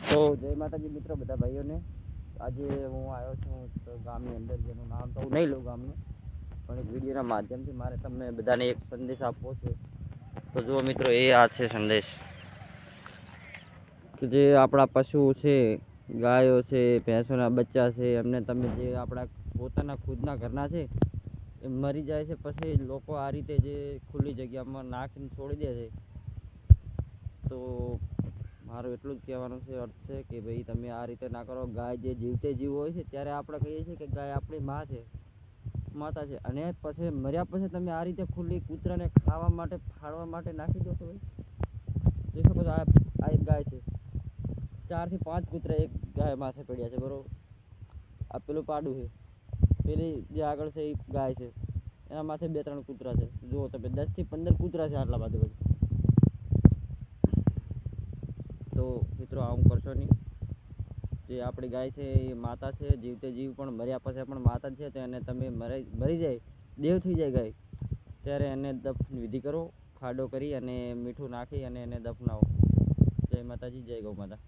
તો જય માતાજી મિત્રો, બધા ભાઈઓને. આજે હું આવ્યો છું ગામની અંદર, જેનું નામ તો હું નહીં લઉં ગામનું, પણ એક વિડીયોના માધ્યમથી મારે તમને બધાને એક સંદેશ આપવો છે. તો જુઓ મિત્રો, એ આ છે સંદેશ કે જે આપણા પશુઓ છે, ગાયો છે, ભેંસોના બચ્ચા છે, એમને તમે જે આપણા પોતાના ખુદના ઘરના છે એ મરી જાય છે, પછી લોકો આ રીતે જે ખુલ્લી જગ્યામાં નાખીને છોડી દે છે. તો મારું એટલું જ કહેવાનું છે, અર્થ છે કે ભાઈ તમે આ રીતે ના કરો. ગાય જે જીવતે જીવ હોય છે ત્યારે આપણે કહીએ છીએ કે ગાય આપણી માં છે, માતા છે, અને પછી મર્યા પછી તમે આ રીતે ખુલ્લી કૂતરાને ખાવા માટે, ફાડવા માટે નાખી દો. તો ભાઈ જોઈ શકો છો, આ એક ગાય છે, 4 થી 5 કૂતરા એક ગાય માથે પડ્યા છે, બરોબર. આ પેલું પાડું છે, પેલી જે આગળ છે એ ગાય છે, એના માથે 2-3 કૂતરા છે. જુઓ તમે, 10 થી 15 કૂતરા છે આટલા બાજુ. તો મિત્રો આવું કરશો નહીં. જે આપણી ગાય છે એ માતા છે, જીવતે જીવ પણ મર્યા પછી પણ માતા છે. તો એને તમે મરી જાય, દેવ થઈ જાય ગાય, ત્યારે એને દફન વિધિ કરો. ખાડો કરી અને મીઠું નાખી અને એને દફનાવો. જય માતાજી, જય ગૌ માતા.